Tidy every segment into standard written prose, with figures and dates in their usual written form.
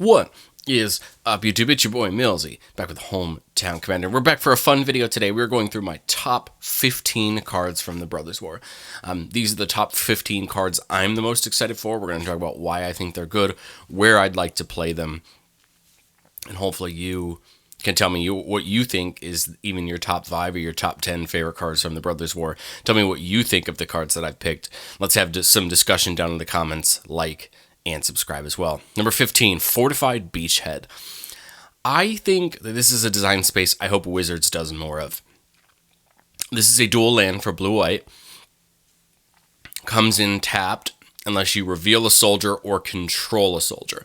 What is up, YouTube? It's your boy Millzy, back with Hometown Commander. We're back for a fun video today. We're going through my top 15 cards from the Brothers War. These are the top 15 cards I'm the most excited for. We're going to talk about why I think they're good, where I'd like to play them, and hopefully you can tell me what you think is even your top 5 or your top 10 favorite cards from the Brothers War. Tell me what you think of the cards that I've picked. Let's have some discussion down in the comments, and subscribe as well. Number 15, Fortified Beachhead. I think that this is a design space I hope Wizards does more of. This is a dual land for blue-white. Comes in tapped unless you reveal a soldier or control a soldier.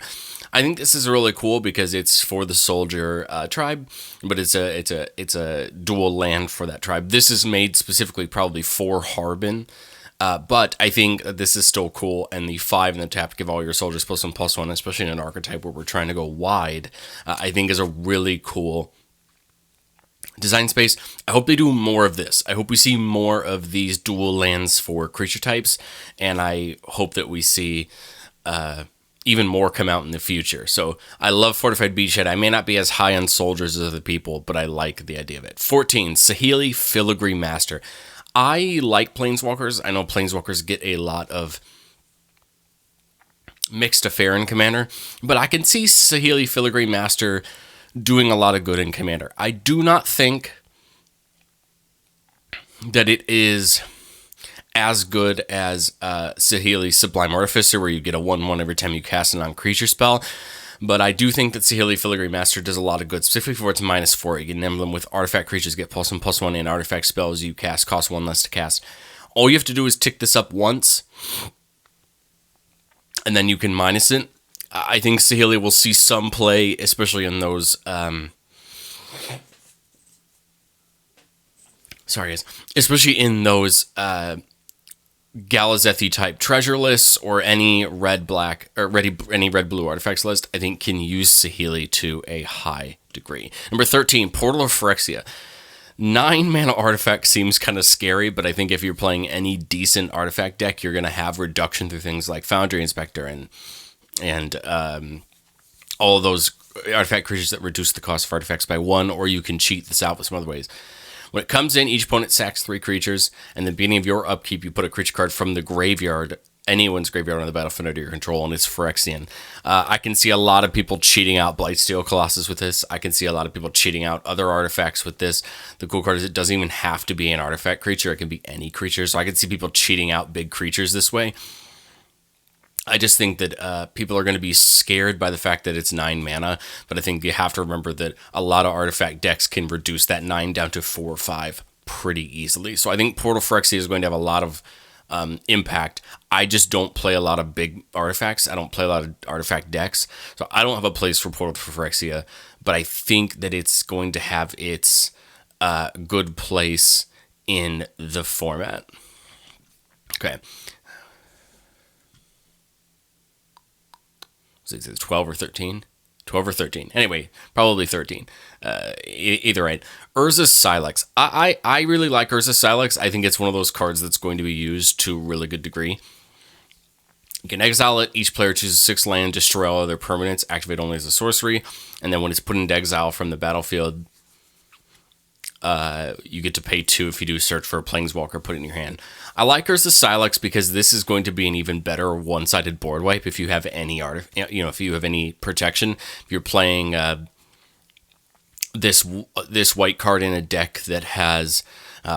I think this is really cool because it's for the soldier tribe, but it's a dual land for that tribe. This is made specifically probably for Harbin. But I think that this is still cool, and the 5 in the tap give all your soldiers +1/+1, especially in an archetype where we're trying to go wide, I think is a really cool design space. I hope they do more of this. I hope we see more of these dual lands for creature types, and I hope that we see even more come out in the future. So I love Fortified Beachhead. I may not be as high on soldiers as other people, but I like the idea of it. 14, Sahili Filigree Master. I like Planeswalkers. I know Planeswalkers get a lot of mixed affair in Commander, but I can see Sahili Filigree Master doing a lot of good in Commander. I do not think that it is as good as Sahili Sublime Artificer, where you get a 1/1 every time you cast a non-creature spell. But I do think that Sahili Filigree Master does a lot of good, specifically for its -4. You get an emblem with artifact creatures, get +1/+1, and artifact spells you cast cost 1 less to cast. All you have to do is tick this up once, and then you can minus it. I think Sahili will see some play, especially in those... sorry, guys. Especially in those... Galazethi type treasure lists or any red-black or any red-blue artifacts list, I think can use Sahili to a high degree. Number 13, Portal of Phyrexia. 9 mana artifact seems kind of scary, but I think if you're playing any decent artifact deck, you're going to have reduction through things like Foundry Inspector and all of those artifact creatures that reduce the cost of artifacts by 1, or you can cheat this out with some other ways. When it comes in, each opponent sacks 3 creatures, and at the beginning of your upkeep, you put a creature card from the graveyard, anyone's graveyard on the battlefield under your control, and it's Phyrexian. I can see a lot of people cheating out Blightsteel Colossus with this. I can see a lot of people cheating out other artifacts with this. The cool card is it doesn't even have to be an artifact creature. It can be any creature, so I can see people cheating out big creatures this way. I just think that people are going to be scared by the fact that it's 9 mana, but I think you have to remember that a lot of artifact decks can reduce that 9 down to 4 or 5 pretty easily. So I think Portal Phyrexia is going to have a lot of impact. I just don't play a lot of big artifacts. I don't play a lot of artifact decks, so I don't have a place for Portal Phyrexia, but I think that it's going to have its good place in the format. Okay. Is it 12 or 13? 12 or 13. Anyway, probably 13. Either way. Erzas Silex. I really like Erzas Silex. I think it's one of those cards that's going to be used to a really good degree. You can exile it. Each player chooses 6 land, destroy all other permanents, activate only as a sorcery, and then when it's put into exile from the battlefield, you get to pay 2 if you do search for a Planeswalker, put it in your hand. I like Erzas Silex because this is going to be an even better one-sided board wipe if you have any if you have any protection. If you're playing this white card in a deck that has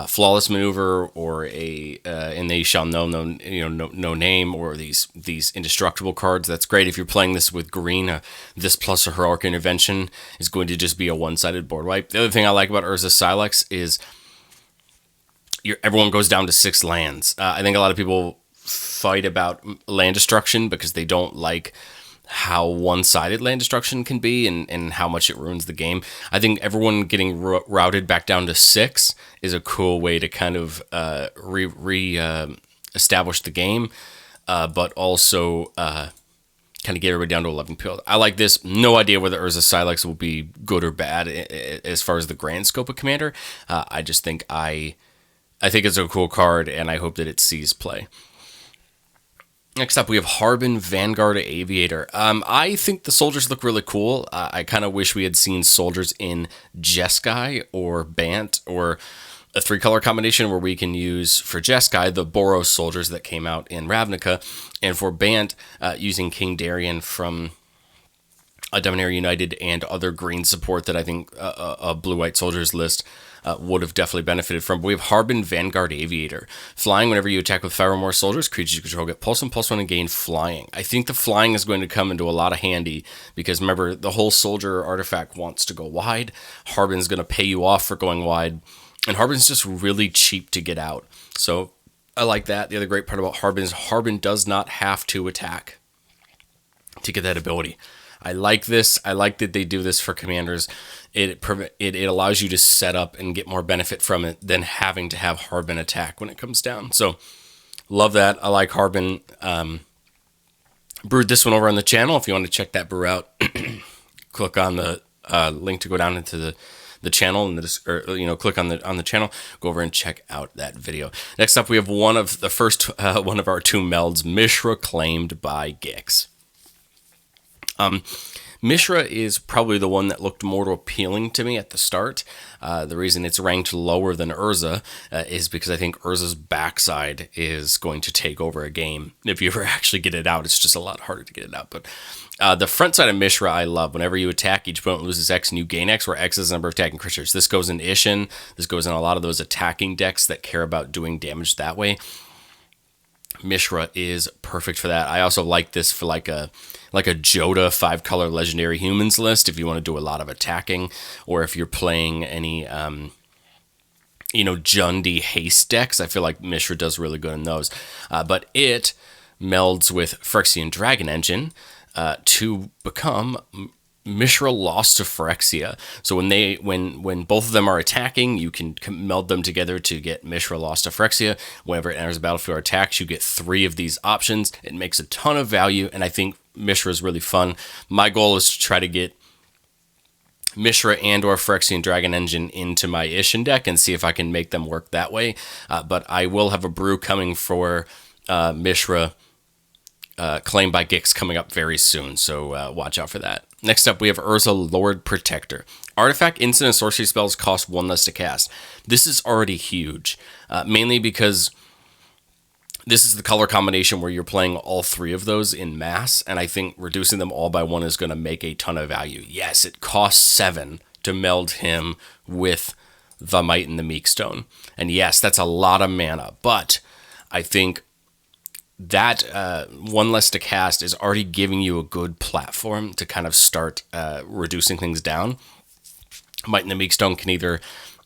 Flawless Maneuver or and they shall know no name, or these indestructible cards, that's great. If you're playing this with green, this plus a Heroic Intervention is going to just be a one-sided board wipe. The other thing I like about Erzas Silex is everyone goes down to 6 lands. I think a lot of people fight about land destruction because they don't like how one-sided land destruction can be and how much it ruins the game. I think everyone getting routed back down to 6 is a cool way to kind of establish the game, but also kind of get everybody down to 11 pills. I like this. No idea whether Erzas Silex will be good or bad as far as the grand scope of Commander. I just think I think it's a cool card, and I hope that it sees play. Next up, we have Harbin, Vanguard, Aviator. I think the soldiers look really cool. I kind of wish we had seen soldiers in Jeskai or Bant, or a 3-color combination where we can use, for Jeskai, the Boros soldiers that came out in Ravnica, and for Bant, using King Darien from a Dominaria United and other green support that I think a blue-white soldiers list would have definitely benefited from. But we have Harbin, Vanguard, Aviator. Flying, whenever you attack with 5 or more soldiers, creatures you control get +1/+1 and gain flying. I think the flying is going to come into a lot of handy because remember, the whole soldier artifact wants to go wide. Harbin's going to pay you off for going wide. And Harbin's just really cheap to get out. So I like that. The other great part about Harbin is Harbin does not have to attack to get that ability. I like this. I like that they do this for commanders. It allows you to set up and get more benefit from it than having to have Harbin attack when it comes down. So love that. I like Harbin. Brewed this one over on the channel. If you want to check that brew out, click on the link to go down into the channel and click on the channel, go over and check out that video. Next up, we have one of our 2 melds, Mishra, claimed by Gix. Mishra is probably the one that looked more appealing to me at the start. The reason it's ranked lower than Urza is because I think Urza's backside is going to take over a game. If you ever actually get it out, it's just a lot harder to get it out. But the front side of Mishra I love. Whenever you attack, each opponent loses X and you gain X, where X is the number of attacking creatures. This goes in Ishin. This goes in a lot of those attacking decks that care about doing damage that way. Mishra is perfect for that. I also like this for like a Joda 5-color legendary humans list if you want to do a lot of attacking, or if you're playing any Jundi haste decks. I feel like Mishra does really good in those. But it melds with Phyrexian Dragon Engine to become Mishra Lost to Phyrexia. So when both of them are attacking, you can meld them together to get Mishra Lost to Phyrexia. Whenever it enters the battlefield or attacks, you get 3 of these options. It makes a ton of value, and I think Mishra is really fun. My goal is to try to get Mishra and or Phyrexian Dragon Engine into my Ishin deck and see if I can make them work that way. But I will have a brew coming for Mishra claimed by Gix coming up very soon, so watch out for that. Next up, we have Urza, Lord Protector. Artifact, instant, and sorcery spells cost 1 less to cast. This is already huge, mainly because this is the color combination where you're playing all 3 of those in mass, and I think reducing them all by 1 is going to make a ton of value. Yes, it costs 7 to meld him with the Might and the Meekstone, and yes, that's a lot of mana, but I think that 1 less to cast is already giving you a good platform to kind of start reducing things down. Might and the Meekstone can either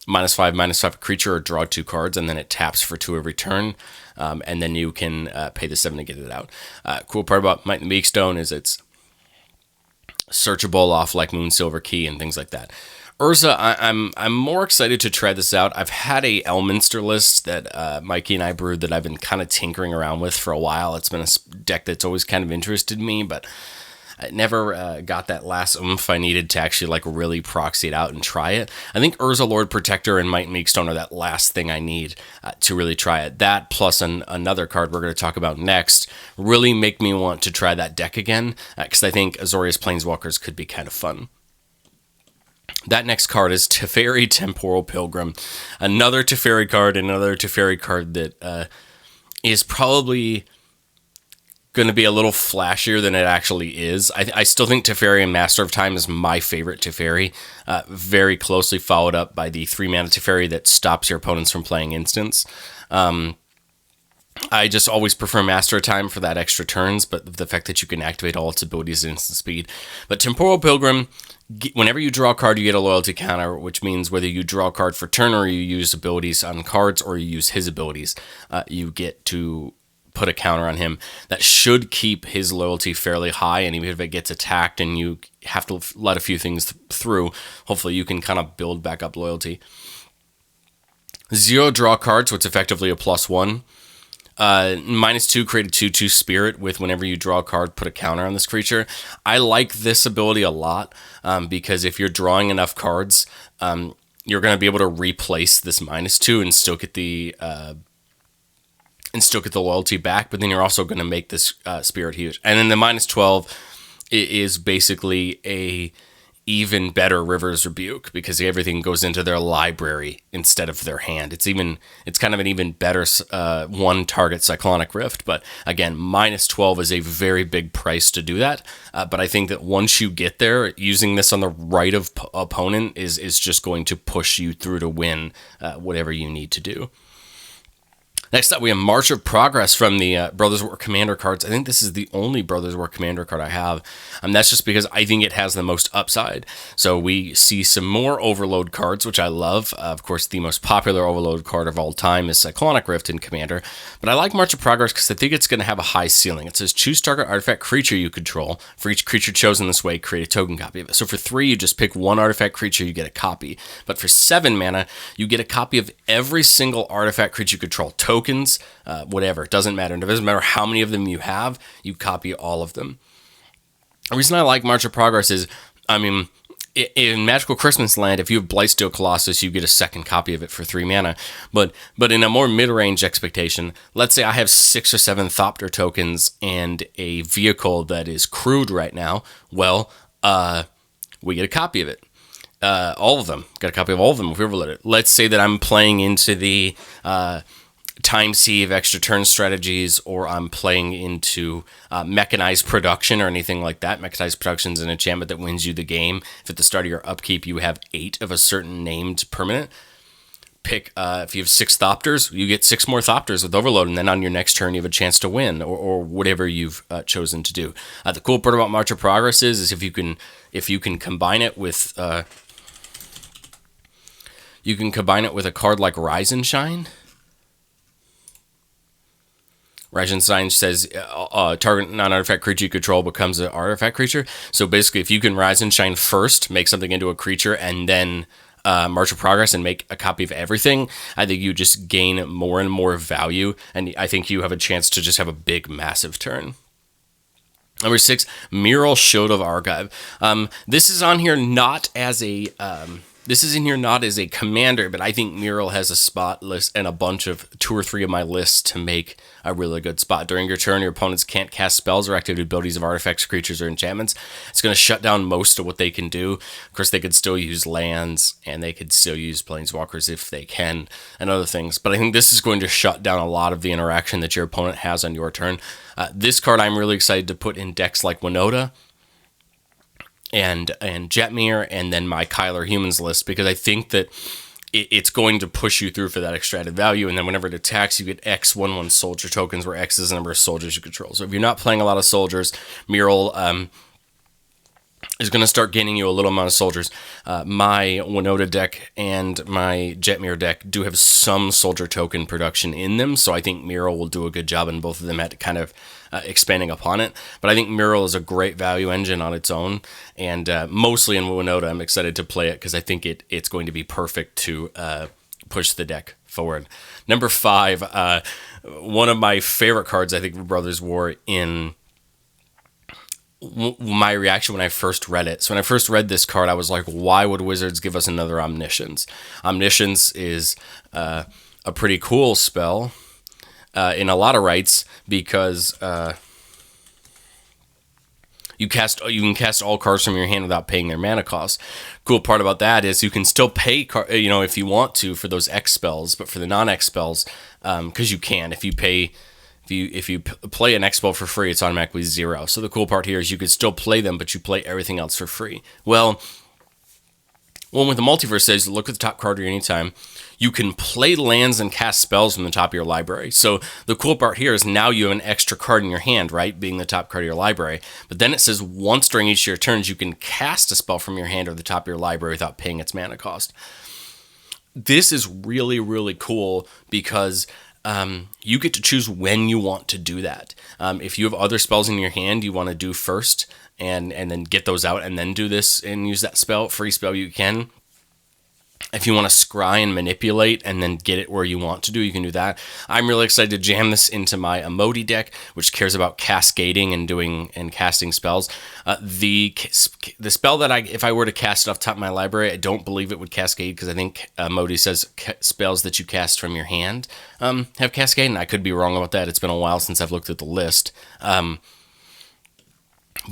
-5/-5 a creature or draw 2 cards, and then it taps for 2 every turn, and then you can pay the 7 to get it out. Cool part about Might and the Meekstone is it's searchable off like Moonsilver Key and things like that. Urza, I'm more excited to try this out. I've had a Elminster list that Mikey and I brewed that I've been kind of tinkering around with for a while. It's been a deck that's always kind of interested me, but I never got that last oomph I needed to actually like really proxy it out and try it. I think Urza, Lord Protector, and Might and Meekstone are that last thing I need to really try it. That plus another card we're going to talk about next really make me want to try that deck again, because I think Azorius Planeswalkers could be kind of fun. That next card is Teferi, Temporal Pilgrim. Another Teferi card, that is probably going to be a little flashier than it actually is. I still think Teferi and Master of Time is my favorite Teferi, very closely followed up by the 3-mana Teferi that stops your opponents from playing instants. I just always prefer Master of Time for that extra turns, but the fact that you can activate all its abilities at instant speed. But Temporal Pilgrim, whenever you draw a card, you get a loyalty counter, which means whether you draw a card for turn or you use abilities on cards or you use his abilities, you get to put a counter on him. That should keep his loyalty fairly high, and even if it gets attacked and you have to let a few things through, hopefully you can kind of build back up loyalty. 0 draw cards, so it's effectively a +1. -2, create a 2/2 spirit with whenever you draw a card, put a counter on this creature. I like this ability a lot because if you're drawing enough cards, you're going to be able to replace this -2 and still get the and still get the loyalty back, but then you're also going to make this spirit huge. And then the -12 is basically a even better River's Rebuke, because everything goes into their library instead of their hand. It's kind of an even better one target Cyclonic Rift, but again, -12 is a very big price to do that. But I think that once you get there, using this on the right of opponent is just going to push you through to win whatever you need to do. Next up, we have March of Progress from the Brothers War Commander cards. I think this is the only Brothers War Commander card I have. That's just because I think it has the most upside. So we see some more Overload cards, which I love. Of course, the most popular Overload card of all time is Cyclonic Rift in Commander. But I like March of Progress because I think it's going to have a high ceiling. It says, choose target artifact creature you control. For each creature chosen this way, create a token copy of it. So for 3, you just pick one artifact creature, you get a copy. But for 7 mana, you get a copy of every single artifact creature you control. Tokens, whatever, it doesn't matter. It doesn't matter how many of them you have, you copy all of them. The reason I like March of Progress is, in Magical Christmas Land, if you have Blightsteel Colossus, you get a second copy of it for 3 mana. But in a more mid-range expectation, let's say I have 6 or 7 Thopter tokens and a vehicle that is crewed right now. Well, we get a copy of it. All of them. Got a copy of all of them if we overload it. Let's say that I'm playing into the Time Sieve extra turn strategies, or I'm playing into Mechanized Production or anything like that. Mechanized Production is an enchantment that wins you the game. If at the start of your upkeep you have 8 of a certain named permanent, if you have 6 Thopters, you get 6 more Thopters with Overload, and then on your next turn you have a chance to win, or whatever you've chosen to do. The cool part about March of Progress is if you can combine it with a card like Rise and Shine. Rise and Shine says target non-artifact creature you control becomes an artifact creature. So basically, if you can Rise and Shine first, make something into a creature, and then March of Progress and make a copy of everything, I think you just gain more and more value, and I think you have a chance to just have a big, massive turn. Number 6, Mural of Archive. This is on here not as a commander, but I think Mural has a spot list and a bunch of 2 or 3 of my lists to make a really good spot. During your turn, your opponents can't cast spells or activate abilities of artifacts, creatures, or enchantments. It's going to shut down most of what they can do. Of course, they could still use lands, and they could still use planeswalkers if they can, and other things. But I think this is going to shut down a lot of the interaction that your opponent has on your turn. This card I'm really excited to put in decks like Winota and Jetmir, and then my Kyler Humans list, because I think that it's going to push you through for that extracted value, and then whenever it attacks, you get X 1/1 soldier tokens, where X is the number of soldiers you control. So if you're not playing a lot of soldiers, Mural is going to start gaining you a little amount of soldiers. My Winota deck and my Jetmir deck do have some soldier token production in them, so I think Mural will do a good job in both of them at kind of expanding upon it. But I think Mural is a great value engine on its own, and mostly in Winota, I'm excited to play it because I think it's going to be perfect to push the deck forward. Number 5, one of my favorite cards, I think, for Brothers War in my reaction when I first read it. So when I first read this card, I was like, why would Wizards give us another Omniscience? Omniscience is a pretty cool spell in a lot of rights, because you can cast all cards from your hand without paying their mana cost. Cool part about that is you can still pay, if you want to, for those X spells, but for the non-X spells, because you can, if you play an X spell for free, it's automatically 0. So the cool part here is you could still play them, but you play everything else for free. Well, with the Multiverse says, look at the top card at any time. You can play lands and cast spells from the top of your library. So the cool part here is now you have an extra card in your hand, right? Being the top card of your library. But then it says once during each of your turns, you can cast a spell from your hand or the top of your library without paying its mana cost. This is really, really cool because you get to choose when you want to do that. If you have other spells in your hand you want to do first, and then get those out and then do this and use that free spell you can. If you want to scry and manipulate and then get it where you want to do, you can do that. I'm really excited to jam this into my Emoti deck, which cares about cascading and doing and casting spells. The spell that if I were to cast it off top of my library, I don't believe it would cascade because I think Emoti says spells that you cast from your hand have cascade, and I could be wrong about that. It's been a while since I've looked at the list. But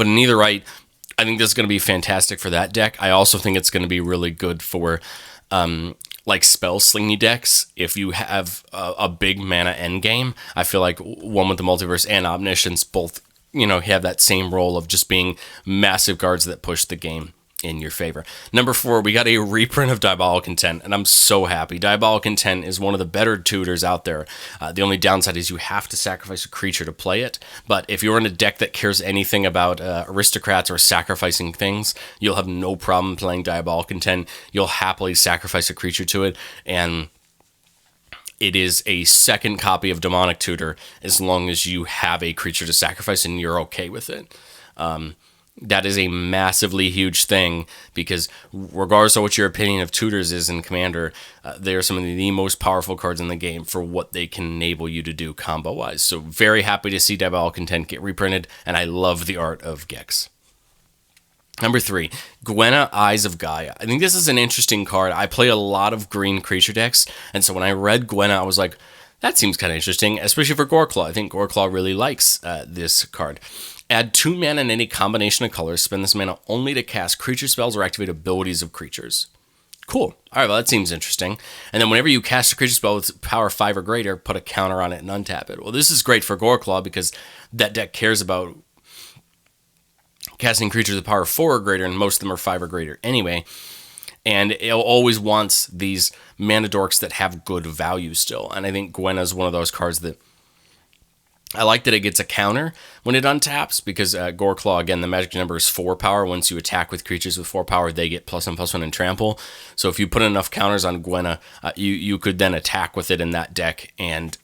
in either right, I think this is going to be fantastic for that deck. I also think it's going to be really good for like spell slingy decks. If you have a big mana endgame, I feel like one with the Multiverse and Omniscience both, have that same role of just being massive cards that push the game in your favor. Number 4, we got a reprint of Diabolic Intent, and I'm so happy. Diabolic Intent is one of the better tutors out there. The only downside is you have to sacrifice a creature to play it, but if you're in a deck that cares anything about aristocrats or sacrificing things, you'll have no problem playing Diabolic Intent. You'll happily sacrifice a creature to it, and it is a second copy of Demonic Tutor as long as you have a creature to sacrifice and you're okay with it. That is a massively huge thing because regardless of what your opinion of tutors is in Commander, they are some of the most powerful cards in the game for what they can enable you to do combo-wise. So very happy to see Diabolic Intent get reprinted, and I love the art of Gex. Number 3, Gwen, Eyes of Gaia. I think this is an interesting card. I play a lot of green creature decks, and so when I read Gwen, I was like, that seems kind of interesting, especially for Goreclaw. I think Goreclaw really likes this card. Add 2 mana in any combination of colors. Spend this mana only to cast creature spells or activate abilities of creatures. Cool. All right, well, that seems interesting. And then whenever you cast a creature spell with power 5 or greater, put a counter on it and untap it. Well, this is great for Goreclaw because that deck cares about casting creatures with power 4 or greater, and most of them are 5 or greater anyway. And it always wants these mana dorks that have good value still. And I think Gwen is one of those cards that I like that it gets a counter when it untaps because Goreclaw, again, the magic number is 4 power. Once you attack with creatures with 4 power, they get +1/+1 and trample. So if you put enough counters on Gwen, you could then attack with it in that deck and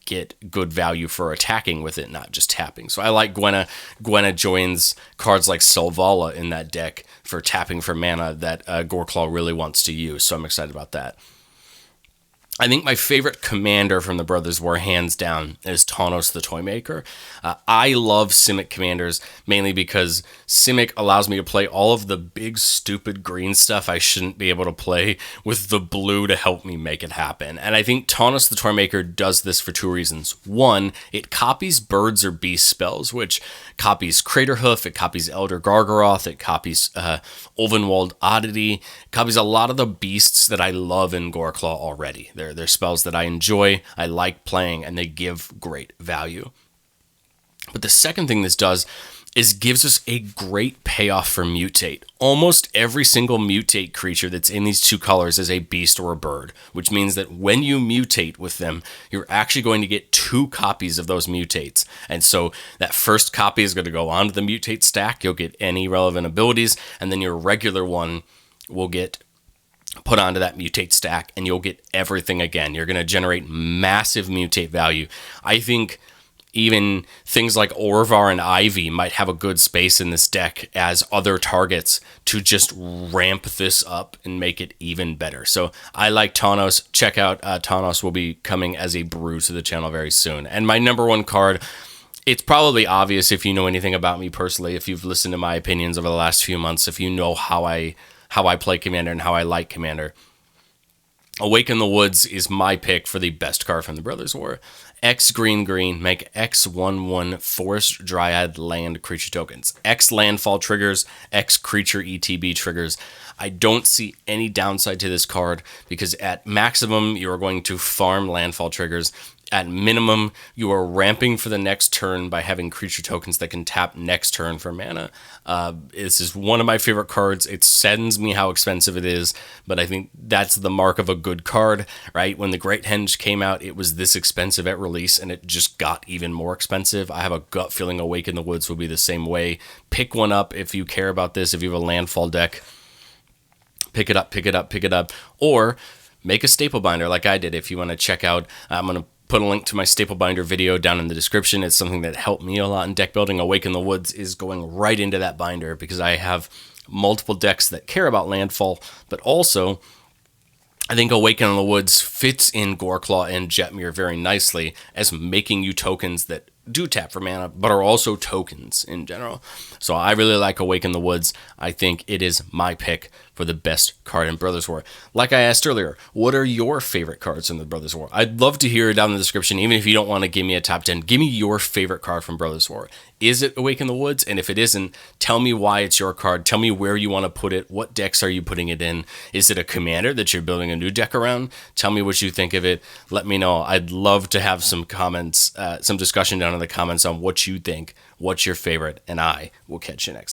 get good value for attacking with it, not just tapping. So I like Gwen. Gwen joins cards like Selvala in that deck for tapping for mana that Goreclaw really wants to use. So I'm excited about that. I think my favorite commander from the Brothers War, hands down, is Tanos the Toymaker. I love Simic commanders, mainly because Simic allows me to play all of the big, stupid green stuff I shouldn't be able to play with the blue to help me make it happen. And I think Tanos the Toymaker does this for 2 reasons. 1, it copies birds or beast spells, which copies Craterhoof, it copies Elder Gargaroth, it copies Ulvenwald Oddity, it copies a lot of the beasts that I love in Goreclaw already. They're spells that I enjoy, I like playing, and they give great value. But the second thing this does is gives us a great payoff for mutate. Almost every single mutate creature that's in these 2 colors is a beast or a bird, which means that when you mutate with them, you're actually going to get 2 copies of those mutates. And so that first copy is going to go onto the mutate stack, you'll get any relevant abilities, and then your regular one will get put onto that mutate stack, and you'll get everything again. You're going to generate massive mutate value. I think even things like Orvar and Ivy might have a good space in this deck as other targets to just ramp this up and make it even better. So I like Tanos. Check out Tanos will be coming as a brew to the channel very soon. And my number 1 card, it's probably obvious if you know anything about me personally, if you've listened to my opinions over the last few months, if you know how I play Commander and how I like Commander. Awaken the Woods is my pick for the best card from the Brothers War. X green, make X 1/1 Forest Dryad land creature tokens. X landfall triggers, X creature ETB triggers. I don't see any downside to this card because at maximum you are going to farm landfall triggers. At minimum, you are ramping for the next turn by having creature tokens that can tap next turn for mana. This is one of my favorite cards. It saddens me how expensive it is, but I think that's the mark of a good card, right? When the Great Henge came out, it was this expensive at release, and it just got even more expensive. I have a gut feeling Awaken the Woods will be the same way. Pick one up if you care about this. If you have a landfall deck, pick it up, or make a staple binder like I did. If you want to check out, I'm going to put a link to my staple binder video down in the description. It's something that helped me a lot in deck building. Awaken the Woods is going right into that binder because I have multiple decks that care about landfall, but also I think Awaken in the Woods fits in Goreclaw and Jetmir very nicely as making you tokens that do tap for mana, but are also tokens in general. So I really like Awaken the Woods. I think it is my pick for the best card in Brothers War. Like I asked earlier, what are your favorite cards in the Brothers War? I'd love to hear it down in the description, even if you don't want to give me a top 10. Give me your favorite card from Brothers War. Is it Awaken the Woods? And if it isn't, tell me why it's your card. Tell me where you want to put it. What decks are you putting it in? Is it a commander that you're building a new deck around? Tell me what you think of it. Let me know. I'd love to have some comments, some discussion down in the comments on what you think, what's your favorite, and I will catch you next.